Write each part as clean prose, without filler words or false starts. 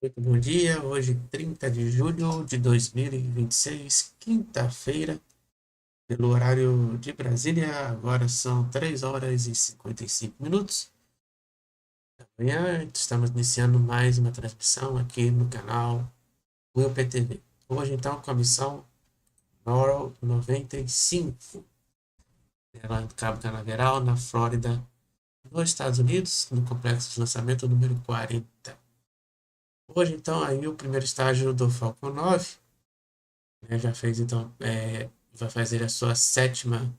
Muito bom dia, hoje 30 de julho de 2026, quinta-feira, pelo horário de Brasília, agora são 3 horas e 55 minutos da manhã. Estamos iniciando mais uma transmissão aqui no canal UPTV. Hoje, então, com a missão NROL-95, lá no Cabo Canaveral, na Flórida, nos Estados Unidos, no complexo de lançamento número 40. Hoje, então, aí o primeiro estágio do Falcon 9, né, já fez, então, vai fazer a sua sétima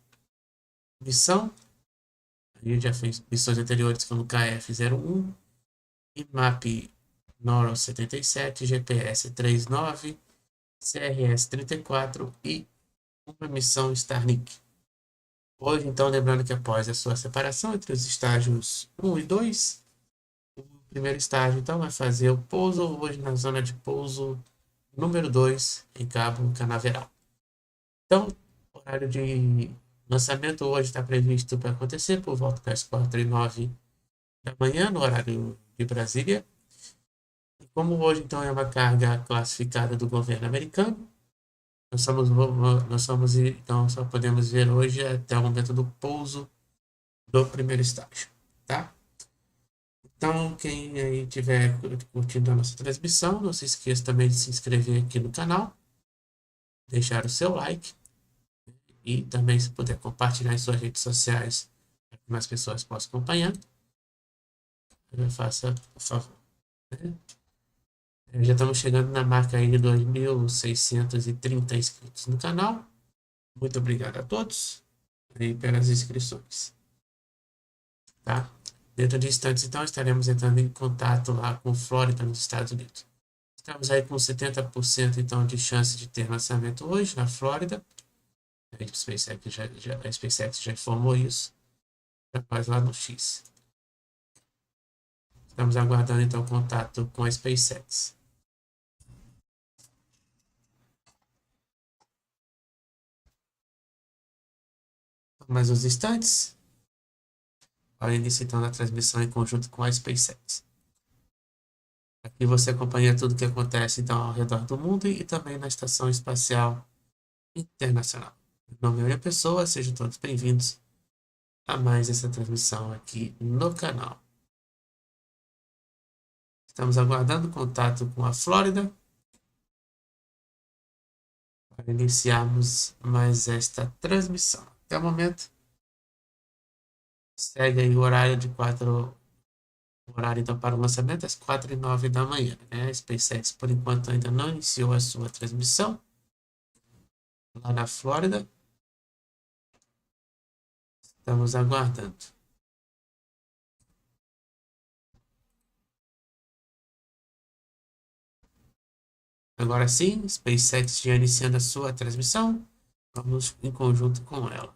missão. Ele já fez missões anteriores como KF-01, IMAP NORO 77, GPS 39, CRS 34 e uma missão Starlink. Hoje, então, lembrando que após a sua separação entre os estágios 1 e 2, o primeiro estágio, então, vai fazer o pouso hoje na zona de pouso número 2, em Cabo Canaveral. Então, o horário de lançamento hoje está previsto para acontecer por volta das 4h09 da manhã, no horário de Brasília. E como hoje, então, é uma carga classificada do governo americano, então, só podemos ver hoje até o momento do pouso do primeiro estágio, tá? Então, quem aí estiver curtindo a nossa transmissão, não se esqueça também de se inscrever aqui no canal, deixar o seu like e também, se puder, compartilhar em suas redes sociais para que mais pessoas possam acompanhar. Faça o favor, né? Já estamos chegando na marca aí de 2.630 inscritos no canal. Muito obrigado a todos aí pelas inscrições, tá? Dentro de instantes, então, estaremos entrando em contato lá com Flórida, nos Estados Unidos. Estamos aí com 70% então de chance de ter lançamento hoje na Flórida. A SpaceX já informou isso. Rapaz, lá no X. Estamos aguardando então contato com a SpaceX. Mais uns instantes, para início então da transmissão em conjunto com a SpaceX. Aqui você acompanha tudo o que acontece então ao redor do mundo e também na Estação Espacial Internacional. Meu nome é Pessoa, sejam todos bem-vindos a mais essa transmissão aqui no canal. Estamos aguardando contato com a Flórida para iniciarmos mais esta transmissão. Até o momento, segue aí o horário de 4, o horário então para o lançamento às 4h09 da manhã, né? A SpaceX, por enquanto, ainda não iniciou a sua transmissão lá na Flórida. Estamos aguardando. Agora sim, SpaceX já iniciando a sua transmissão. Vamos em conjunto com ela.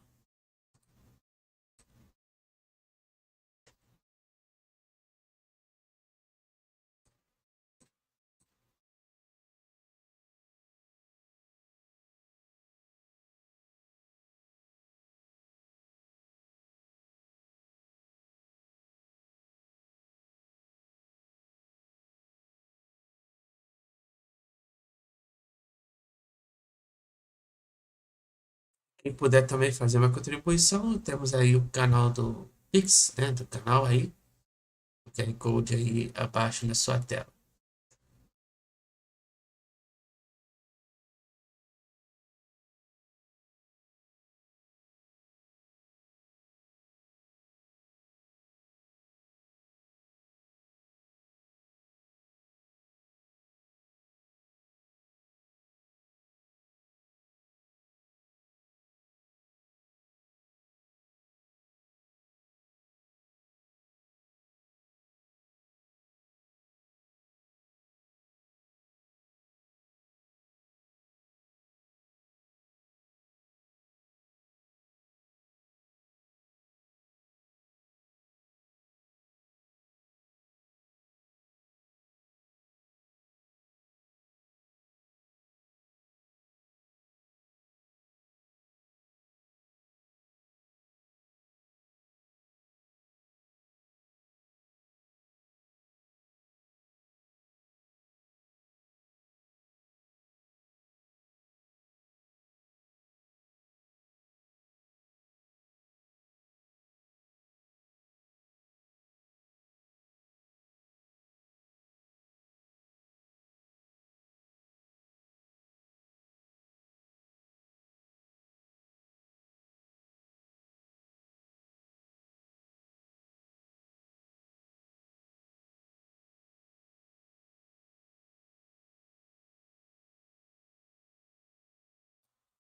Quem puder também fazer uma contribuição, temos aí o canal do Pix, né, do canal aí, o QR Code aí abaixo na sua tela.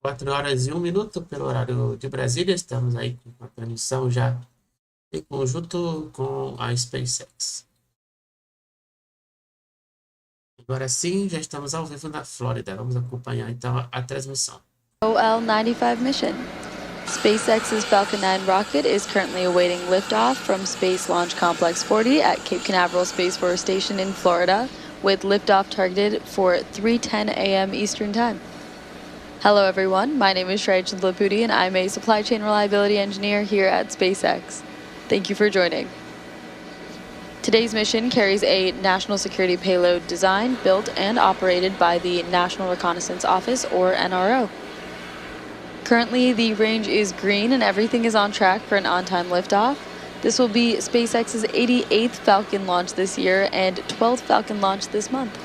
4h01 pelo horário de Brasília. Estamos aí com a transmissão já em conjunto com a SpaceX. Agora sim, já estamos ao vivo na Flórida. Vamos acompanhar então a transmissão. NROL-95 mission. SpaceX's Falcon 9 rocket is currently awaiting liftoff from Space Launch Complex 40 at Cape Canaveral Space Force Station in Florida, with liftoff targeted for 3:10 a.m. Eastern Time. Hello everyone, my name is Rachel Laputi and I'm a supply chain reliability engineer here at SpaceX. Thank you for joining. Today's mission carries a national security payload designed, built, and operated by the National Reconnaissance Office, or NRO. Currently, the range is green and everything is on track for an on-time liftoff. This will be SpaceX's 88th Falcon launch this year and 12th Falcon launch this month.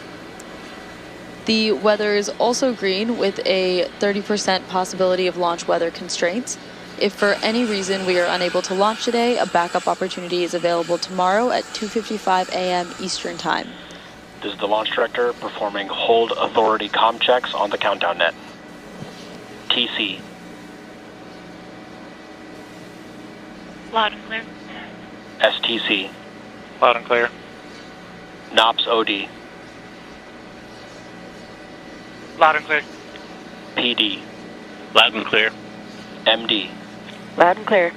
The weather is also green with a 30% possibility of launch weather constraints. If for any reason we are unable to launch today, a backup opportunity is available tomorrow at 2:55 a.m. Eastern Time. This is the launch director performing hold authority comm checks on the countdown net. TC. Loud and clear. STC. Loud and clear. NOPS OD. Loud and clear. PD. Loud and clear. MD. Loud and clear.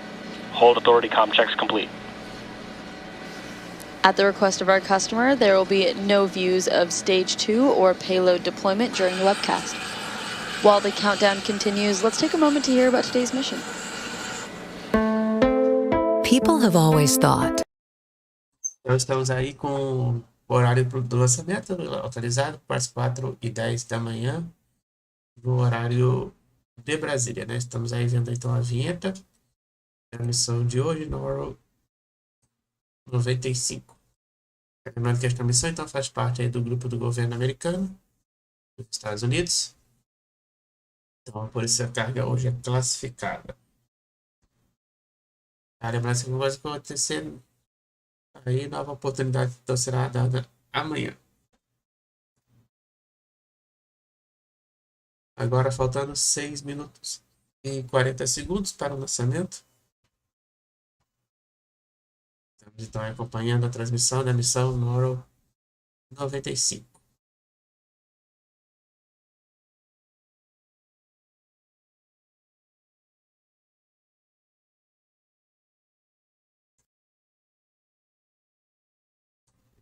Hold authority comm checks complete. At the request of our customer, there will be no views of Stage 2 or payload deployment during the webcast. While the countdown continues, let's take a moment to hear about today's mission. People have always thought. Então estamos aí com o horário do lançamento autorizado para as 4h10 da manhã, no horário de Brasília, né? Estamos aí vendo então a vinheta da missão de hoje, NROL-95. Lembrando que esta missão então faz parte aí do grupo do governo americano dos Estados Unidos. Então por isso a carga hoje é classificada. Lembrando que vai acontecer aí, nova oportunidade então será dada amanhã. Agora faltando 6 minutos e 40 segundos para o lançamento. Estamos então acompanhando a transmissão da missão NROL-95.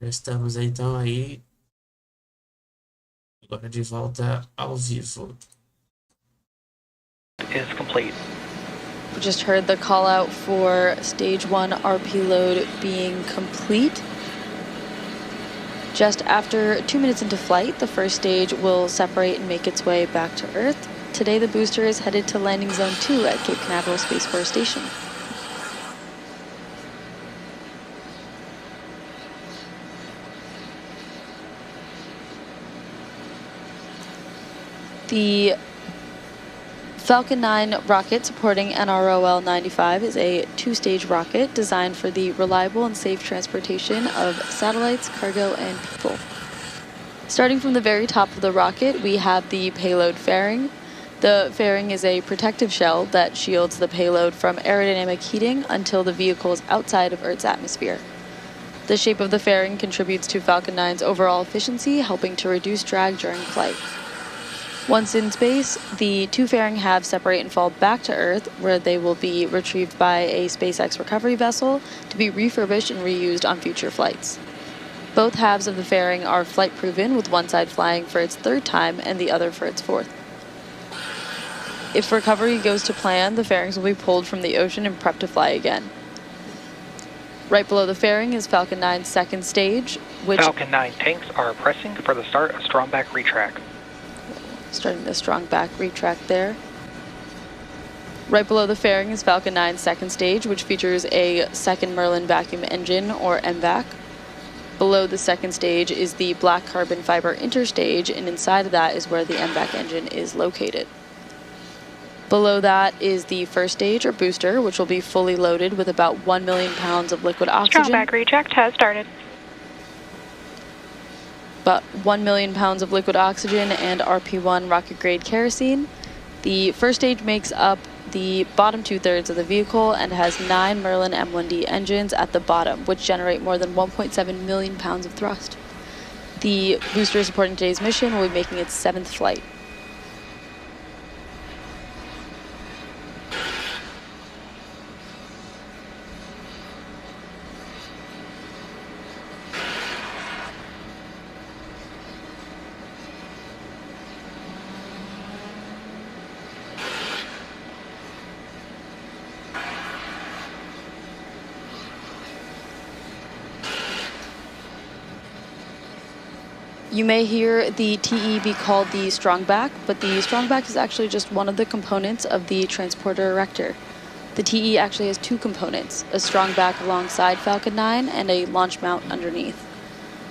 Já estamos então aí agora de volta ao vivo. Is complete. We just heard the call out for Stage 1 RP load being complete. Just after 2 minutes into flight, the first stage will separate and make its way back to Earth. Today, the booster is headed to Landing Zone 2 at Cape Canaveral Space Force Station. The Falcon 9 rocket supporting NROL-95 is a 2-stage rocket designed for the reliable and safe transportation of satellites, cargo, and people. Starting from the very top of the rocket, we have the payload fairing. The fairing is a protective shell that shields the payload from aerodynamic heating until the vehicle is outside of Earth's atmosphere. The shape of the fairing contributes to Falcon 9's overall efficiency, helping to reduce drag during flight. Once in space, the two fairing halves separate and fall back to Earth, where they will be retrieved by a SpaceX recovery vessel to be refurbished and reused on future flights. Both halves of the fairing are flight-proven, with one side flying for its 3rd time and the other for its 4th. If recovery goes to plan, the fairings will be pulled from the ocean and prepped to fly again. Right below the fairing is Falcon 9's 2nd stage, which... Falcon 9 tanks are pressing for the start of strong back retract. Starting the strong back retract there. Right below the fairing is Falcon 9's 2nd stage, which features a second Merlin vacuum engine, or MVAC. Below the 2nd stage is the black carbon fiber interstage, and inside of that is where the MVAC engine is located. Below that is the 1st stage, or booster, which will be fully loaded with about 1 million pounds of liquid oxygen. Strong back retract has started. About 1 million pounds of liquid oxygen and RP-1 rocket-grade kerosene. The first stage makes up the bottom 2/3 of the vehicle and has 9 Merlin M1D engines at the bottom, which generate more than 1.7 million pounds of thrust. The booster supporting today's mission will be making its 7th flight. You may hear the TE be called the strongback, but the strongback is actually just one of the components of the transporter erector. The TE actually has 2 components, a strongback alongside Falcon 9 and a launch mount underneath.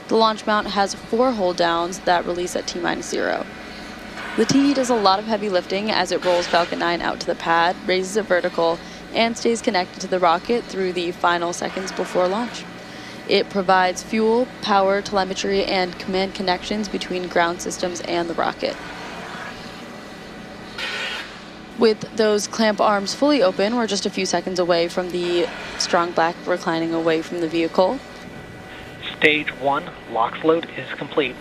The launch mount has 4 hold downs that release at T-0. The TE does a lot of heavy lifting as it rolls Falcon 9 out to the pad, raises it vertical, and stays connected to the rocket through the final seconds before launch. It provides fuel, power, telemetry, and command connections between ground systems and the rocket. With those clamp arms fully open, we're just a few seconds away from the strongback reclining away from the vehicle. Stage 1 LOX load is complete.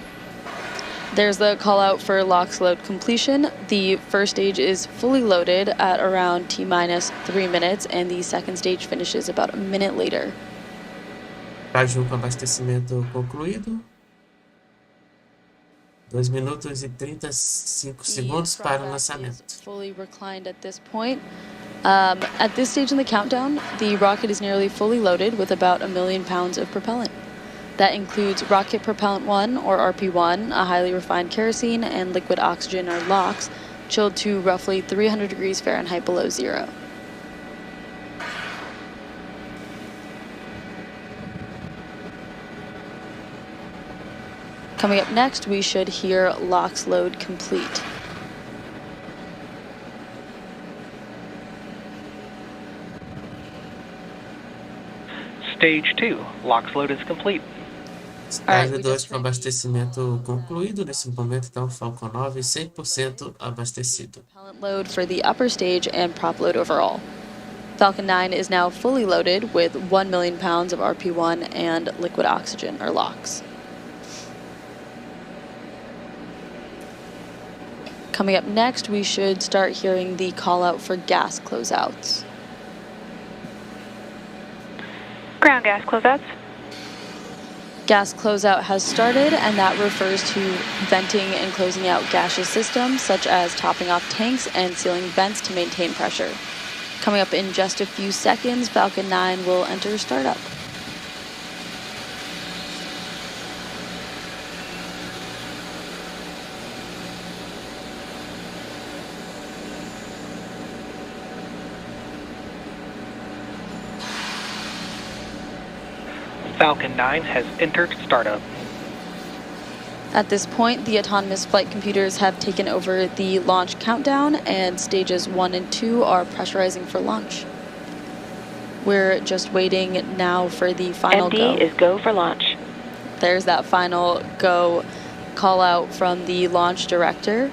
There's the call out for LOX load completion. The first stage is fully loaded at around T-3 minutes, and the second stage finishes about a minute later. Estágio com abastecimento concluído. 2 minutos e 35 segundos para o lançamento. Fully reclined at this point. At this stage in the countdown, the rocket is nearly fully loaded with about 1 million pounds of propellant. That includes rocket propellant 1, or RP1, a highly refined kerosene, and liquid oxygen, or LOX, chilled to roughly 300 degrees Fahrenheit below zero. Coming up next, we should hear LOX load complete. Stage 2 LOX load is complete. Estágio 2 com abastecimento concluído. Nesse momento, então, Falcon 9 100% abastecido. Propellant load for the upper stage and prop load overall. Falcon 9 is now fully loaded with 1 million pounds of RP1 and liquid oxygen, or LOX. Coming up next, we should start hearing the call out for gas closeouts. Ground gas closeouts. Gas closeout has started, and that refers to venting and closing out gaseous systems, such as topping off tanks and sealing vents to maintain pressure. Coming up in just a few seconds, Falcon 9 will enter startup. Falcon 9 has entered startup. At this point, the autonomous flight computers have taken over the launch countdown, and stages 1 and 2 are pressurizing for launch. We're just waiting now for the final MD go. is go for launch. There's that final go call out from the launch director.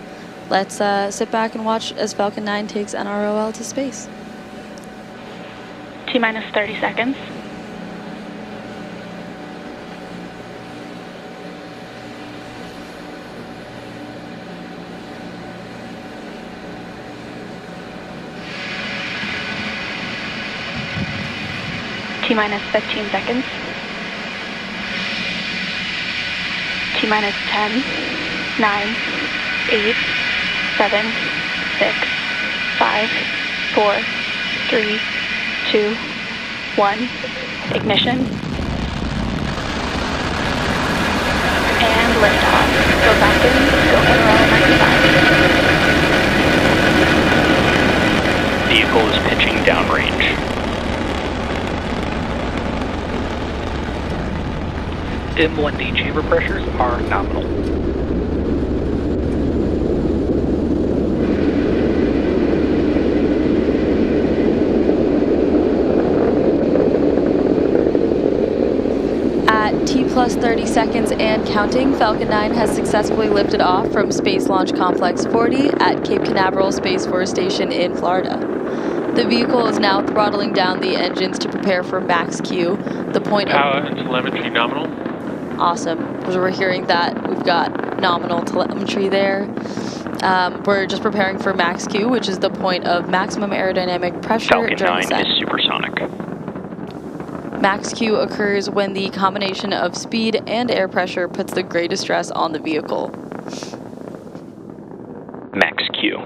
Let's sit back and watch as Falcon 9 takes NROL to space. T-minus 30 seconds. T-minus 15 seconds. T-minus 10, 9, 8, 7, 6, 5, 4, 3, 2, 1. Ignition. And liftoff. Go Falcon, go NROL-95. Vehicle is pitching downrange. M1D chamber pressures are nominal. At T plus 30 seconds and counting, Falcon 9 has successfully lifted off from Space Launch Complex 40 at Cape Canaveral Space Force Station in Florida. The vehicle is now throttling down the engines to prepare for max Q, the point Power and telemetry nominal. Awesome. As we're hearing that, we've got nominal telemetry there. We're just preparing for max Q, which is the point of maximum aerodynamic pressure Falcon during 9 set. is supersonic. Max Q occurs when the combination of speed and air pressure puts the greatest stress on the vehicle. Max Q.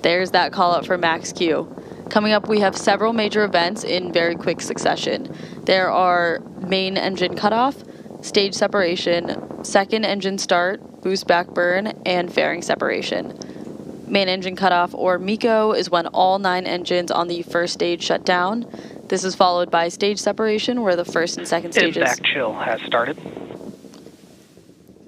There's that call out for max Q. Coming up, we have several major events in very quick succession. There are main engine cutoff, stage separation, second engine start, boost back burn, and fairing separation. Main engine cutoff, or MECO, is when all 9 engines on the first stage shut down. This is followed by stage separation, where the first and second stages... Back chill has started.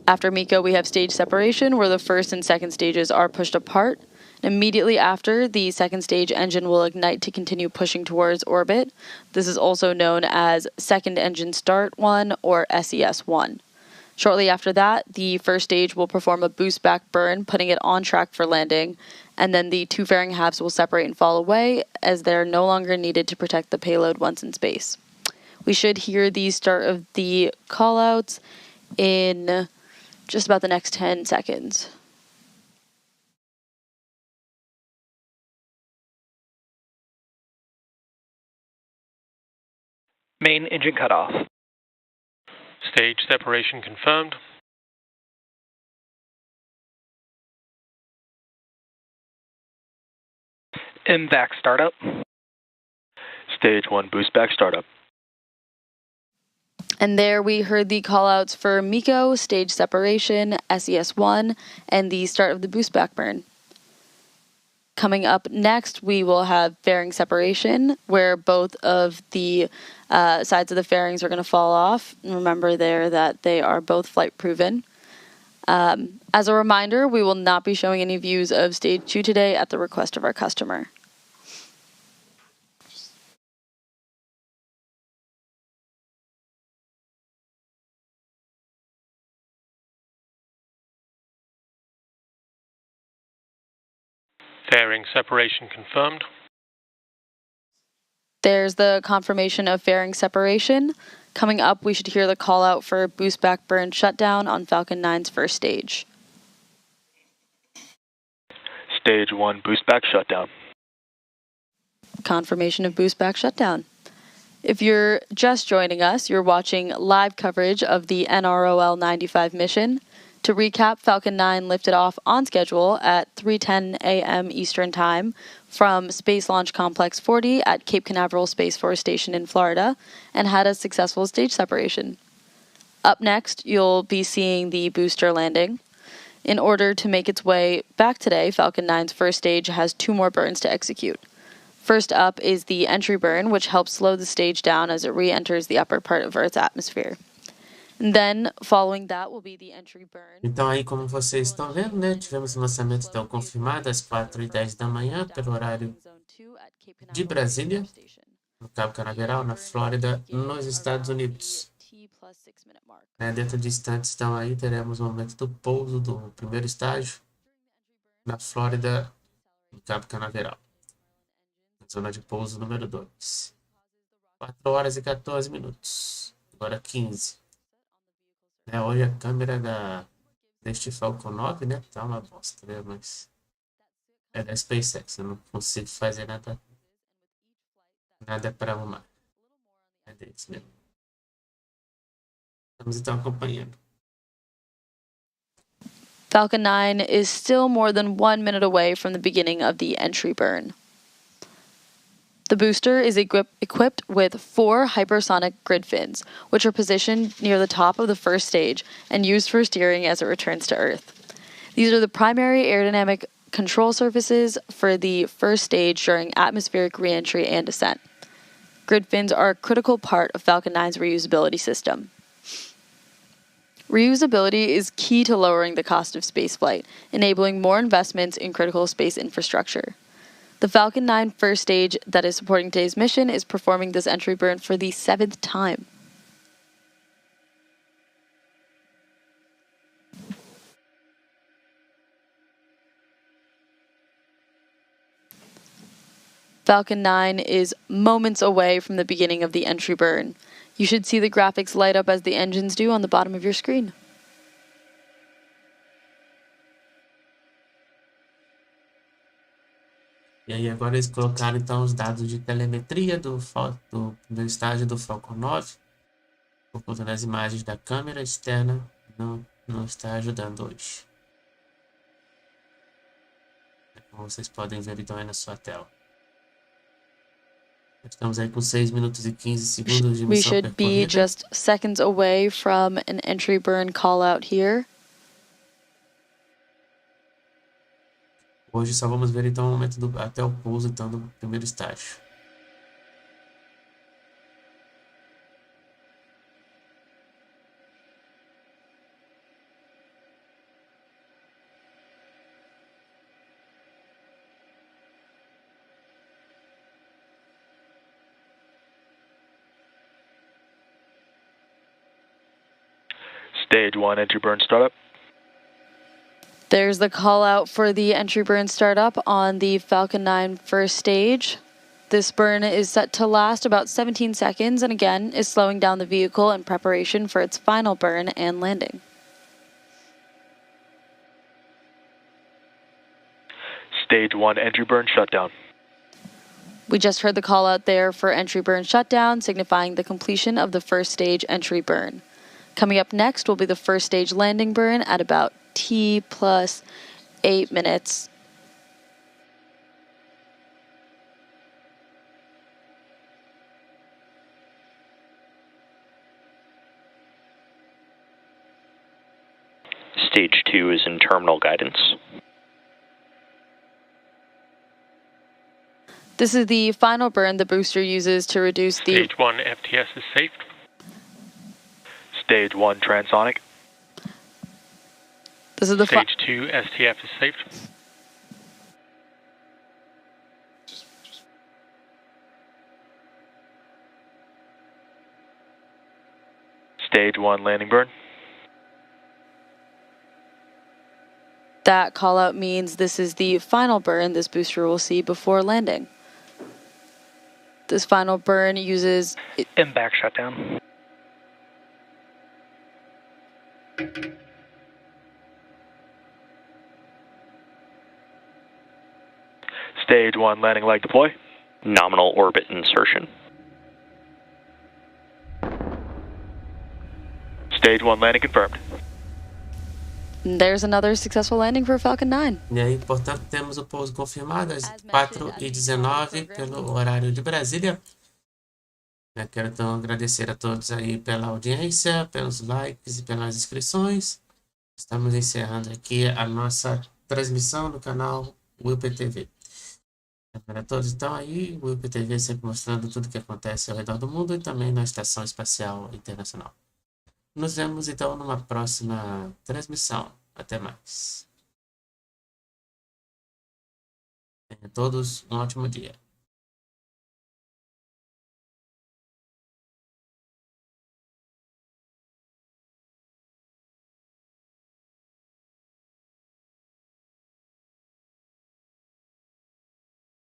After MECO, we have stage separation, where the first and second stages are pushed apart. Immediately after, the second stage engine will ignite to continue pushing towards orbit. This is also known as Second Engine Start 1 or SES-1. Shortly after that, the first stage will perform a boost back burn, putting it on track for landing, and then the 2 fairing halves will separate and fall away as they're no longer needed to protect the payload once in space. We should hear the start of the callouts in just about the next 10 seconds. Main engine cutoff. Stage separation confirmed. MVAC startup. Stage 1 boost back startup. And there we heard the callouts for MECO, stage separation, SES-1, and the start of the boost back burn. Coming up next, we will have fairing separation, where both of the sides of the fairings are going to fall off. And remember there that they are both flight proven. As a reminder, we will not be showing any views of stage 2 today at the request of our customer. Fairing separation confirmed. There's the confirmation of fairing separation. Coming up, we should hear the call out for boost back burn shutdown on Falcon 9's first stage. Stage 1 boost back shutdown. Confirmation of boost back shutdown. If you're just joining us, you're watching live coverage of the NROL-95 mission. To recap, Falcon 9 lifted off on schedule at 3:10 a.m. Eastern Time from Space Launch Complex 40 at Cape Canaveral Space Force Station in Florida and had a successful stage separation. Up next, you'll be seeing the booster landing. In order to make its way back today, Falcon 9's first stage has 2 more burns to execute. First up is the entry burn, which helps slow the stage down as it re-enters the upper part of Earth's atmosphere. And then, following that, will be the entry burn. Então aí, como vocês estão vendo, né, tivemos o lançamento então confirmado às 4h10 da manhã, pelo horário de Brasília, no Cabo Canaveral, na Flórida, nos Estados Unidos. Dentro de instantes, então aí teremos o momento do pouso do primeiro estágio na Flórida, no Cabo Canaveral, na zona de pouso número 2. 4h14, agora 15. Hoje a câmera deste Falcon 9, né, tá uma bosta, né, mas é da SpaceX, eu não consigo fazer nada para arrumar. É deles mesmo. Estamos então acompanhando. Falcon 9 is still more than 1 minute away from the beginning of the entry burn. The booster is equipped with 4 hypersonic grid fins, which are positioned near the top of the first stage and used for steering as it returns to Earth. These are the primary aerodynamic control surfaces for the first stage during atmospheric reentry and descent. Grid fins are a critical part of Falcon 9's reusability system. Reusability is key to lowering the cost of spaceflight, enabling more investments in critical space infrastructure. The Falcon 9 first stage that is supporting today's mission is performing this entry burn for the 7th time. Falcon 9 is moments away from the beginning of the entry burn. You should see the graphics light up as the engines do on the bottom of your screen. E aí agora eles colocaram então os dados de telemetria do primeiro estágio do Falcon 9. Por conta das imagens da câmera externa, não está ajudando hoje. Como vocês podem ver então aí na sua tela. Estamos aí com 6 minutos e 15 segundos de We missão should be percorrida. just seconds away from an entry burn call out here. Hoje só vamos ver então o momento até o pouso então do primeiro estágio. Stage 1 entry burn startup. There's the call out for the entry burn startup on the Falcon 9 first stage. This burn is set to last about 17 seconds and again is slowing down the vehicle in preparation for its final burn and landing. Stage 1 entry burn shutdown. We just heard the call out there for entry burn shutdown, signifying the completion of the first stage entry burn. Coming up next will be the first stage landing burn at about T plus 8 minutes. Stage 2 is in terminal guidance. This is the final burn the booster uses to reduce the... Stage 1 FTS is safe. Stage 1 transonic. This is the Stage 2 STF is safe. Stage 1 landing burn. That call out means this is the final burn this booster will see before landing. This final burn uses... MBAC shutdown. Stage 1 landing leg deploy. Nominal orbit insertion. Stage 1 landing confirmed. There's another successful landing for Falcon 9. E aí, portanto, temos o pouso confirmado às 4h19 pelo horário de Brasília. Eu quero então agradecer a todos aí pela audiência, pelos likes e pelas inscrições. Estamos encerrando aqui a nossa transmissão no canal UPTV. Para todos então aí, o UPTV sempre mostrando tudo o que acontece ao redor do mundo e também na Estação Espacial Internacional. Nos vemos então numa próxima transmissão. Até mais. Tenham todos um ótimo dia.